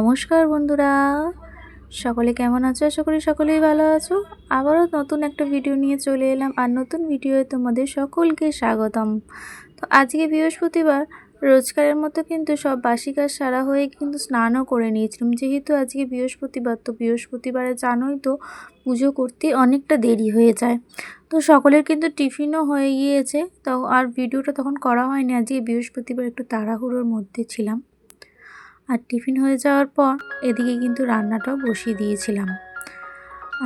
নমস্কার বন্ধুরা, সকলে কেমন আছো? আশা করি সকলেই ভালো আছো। আবারও নতুন একটা ভিডিও নিয়ে চলে এলাম, আর নতুন ভিডিওয়ে তোমাদের সকলকে স্বাগতম। তো আজকে বৃহস্পতিবার, রোজকারের মতো কিন্তু সব বাসি কাজ সারা হয়ে কিন্তু স্নানও করে নিয়েছিলাম। যেহেতু আজকে বৃহস্পতিবার, তো বৃহস্পতিবারে জানোই তো পুজো করতে অনেকটা দেরি হয়ে যায়। তো সকলের কিন্তু টিফিনও হয়ে গিয়েছে, তো আর ভিডিওটা তখন করা হয়নি। আজকে বৃহস্পতিবার একটু তাড়াহুড়োর মধ্যে ছিলাম। আর টিফিন হয়ে যাওয়ার পর এদিকে কিন্তু রান্নাটাও বসিয়ে দিয়েছিলাম।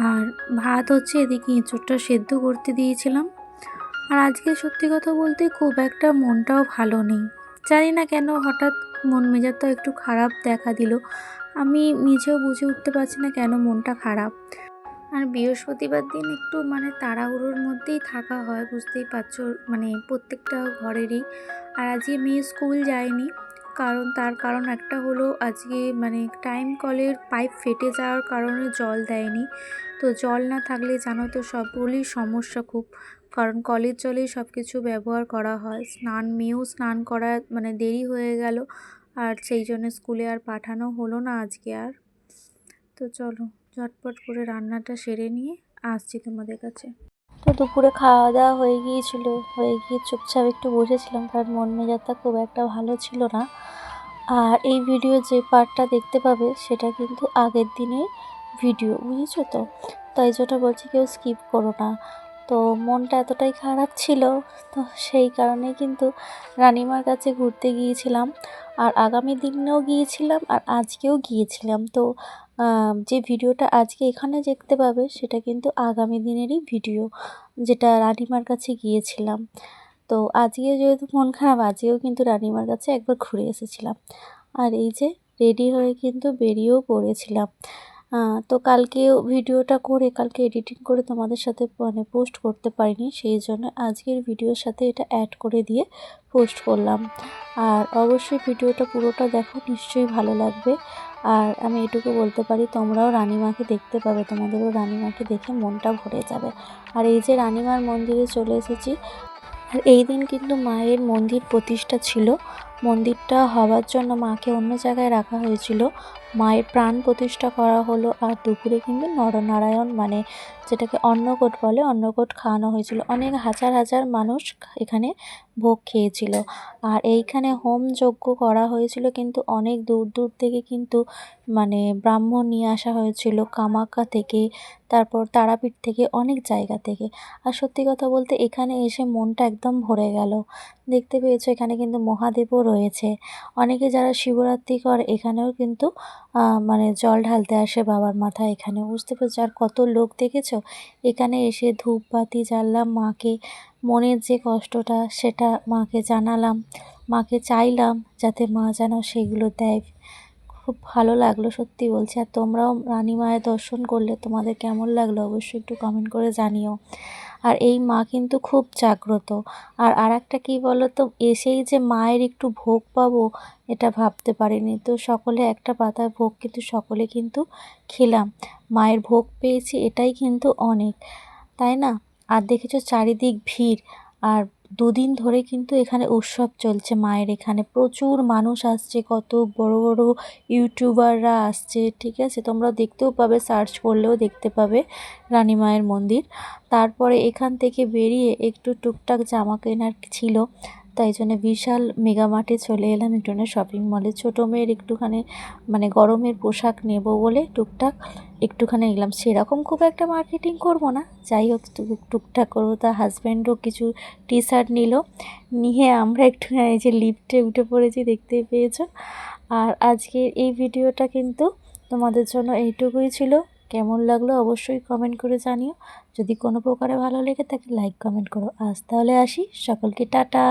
আর ভাত হচ্ছে, এদিকে এঁচোড়টা সেদ্ধ করতে দিয়েছিলাম। আর আজকে সত্যি কথা বলতে খুব একটা মনটাও ভালো নেই। জানি না কেন হঠাৎ মন মেজাজটাও একটু খারাপ দেখা দিল। আমি নিজেও বুঝে উঠতে পারছি না কেন মনটা খারাপ। আর বৃহস্পতিবার দিন একটু তাড়াহুড়োর মধ্যেই থাকা হয়, বুঝতেই পারছো, প্রত্যেকটা ঘরেরই। আর আজকে মেয়ে স্কুল যায়নি, তার কারণ একটা হলো, আজকে টাইম কলের পাইপ ফেটে যাওয়ার কারণে জল দেয়নি। তো জল না থাকলে জানো তো সবগুলোই সমস্যা খুব, কারণ কলের জলেই সব কিছু ব্যবহার করা হয়। মেয়েও স্নান করা দেরি হয়ে গেল, আর সেই জন্য স্কুলে আর পাঠানো হলো না আজকে আর। তো চলো ঝটপট করে রান্নাটা সেরে নিয়ে আসছি তোমাদের কাছে। তো দুপুরে খাওয়া দাওয়া হয়ে গিয়ে চুপচাপ একটু বসেছিলাম, কারণ মন মেজাজটা খুব একটা ভালো ছিল না। আর এই ভিডিও যে পার্টটা দেখতে পাবে সেটা কিন্তু আগের দিনের ভিডিও, বুঝেছো তো? তাই জন্য বলছি কেউ স্কিপ করো না। তো মনটা এতটাই খারাপ ছিল, তো সেই কারণে কিন্তু রানিমার কাছে ঘুরতে গিয়েছিলাম। আর আগামী দিনেও গিয়েছিলাম, আর আজকেও গিয়েছিলাম। তো যে ভিডিওটা আজকে এখানে দেখতে পাবে সেটা কিন্তু আগামী দিনেরই ভিডিও, যেটা রানিমার কাছে গিয়েছিলাম। তো আজকে যেহেতু মন খারাপ, আজকেও কিন্তু রানিমার কাছে একবার ঘুরে এসেছিলাম। আর এই যে রেডি হয়ে কিন্তু বেরিয়েও পড়েছিলাম। তো কালকেও ভিডিওটা করে, কালকে এডিটিং করে তোমাদের সাথে পোস্ট করতে পারিনি, সেই জন্য আজকের ভিডিওর সাথে এটা অ্যাড করে দিয়ে পোস্ট করলাম। আর অবশ্যই ভিডিওটা পুরোটা দেখো, নিশ্চয়ই ভালো লাগবে। আর আমি এটুকু বলতে পারি, তোমরাও রানিমাকে দেখতে পাবে, তোমাদেরও রানিমাকে দেখে মনটা ভরে যাবে। আর এই যে রানিমার মন্দিরে চলে এসেছি। আর এই দিন কিন্তু মায়ের মন্দির প্রতিষ্ঠা ছিল। মন্দিরটা হওয়ার জন্য মাকে অন্য জায়গায় রাখা হয়েছিল, মায়ের প্রাণ প্রতিষ্ঠা করা হলো। আর দুপুরে কিন্তু নরনারায়ণ যেটাকে অন্নকূট বলে, অন্নকূট খাওয়ানো হয়েছিল। অনেক হাজার হাজার মানুষ এখানে ভোগ খেয়েছিল। আর এইখানে হোম যজ্ঞ করা হয়েছিল, কিন্তু অনেক দূর দূর থেকে কিন্তু ব্রাহ্মণ নিয়ে আসা হয়েছিল, কামাখ্যা থেকে, তারপর তারাপীঠ থেকে, অনেক জায়গা থেকে। আর সত্যি কথা বলতে এখানে এসে মনটা একদম ভরে গেল। দেখতে পেয়েছো এখানে কিন্তু মহাদেবও রয়েছে। অনেকে যারা শিবরাত্রি করে এখানেও কিন্তু জল ঢালতে আসে বাবার মাথায়, এখানে বুঝতে পেরেছো। আর কত লোক দেখেছো, এখানে এসে ধূপবাতি জ্বাললাম, মাকে মনের যে কষ্টটা সেটা মাকে জানালাম, মাকে চাইলাম যাতে মা যেন সেগুলো দেয়। খুব ভালো লাগলো, সত্যি বলছি। আর তোমরাও রানী মায়ের দর্শন করলে তোমাদের কেমন লাগলো অবশ্যই একটু কমেন্ট করে জানিও। আর এই মা কিন্তু খুব জাগ্রত। আর একটা কী বলো তো, এসেই যে মায়ের একটু ভোগ পাবো এটা ভাবতে পারিনি। তো সকলে একটা পাতায় ভোগ কিন্তু সকলে কিন্তু খেলাম, মায়ের ভোগ পেয়েছি, এটাই কিন্তু অনেক, তাই না? আর দেখেছো চারিদিক ভিড়। আর দুদিন ধরে কিন্তু এখানে উৎসব চলছে মায়ের, এখানে প্রচুর মানুষ আসছে, কত বড় বড় ইউটিউবাররা আসছে, ঠিক আছে? তোমরা দেখতেও পাবে, সার্চ করলেও দেখতে পাবে রানী মায়ের মন্দির। তারপরে এখান থেকে বেরিয়ে একটু টুকটাক জামা কেনার ছিল, তাই জন্য বিশাল মেগামার্টে চলে এলাম, একটুখানি শপিং মলে। ছোটো মেয়ের একটুখানি গরমের পোশাক নেব বলে টুকটাক একটুখানি নিলাম। সেরকম খুব একটা মার্কেটিং করব না, যাই হোক টুকটাক করবো। তার হাজব্যান্ডও কিছু টি শার্ট নিল, নিয়ে আমরা একটু এই যে লিফটে উঠে পড়েছি, দেখতেই পেয়েছো। আর আজকের এই ভিডিওটা কিন্তু তোমাদের জন্য এইটুকুই ছিল। কেমন লাগলো অবশ্যই কমেন্ট করে জানিও। যদি কোনো প্রকারে ভালো লেগে থাকে লাইক কমেন্ট করো। আজ তাহলে আসি, সকলকে টাটা।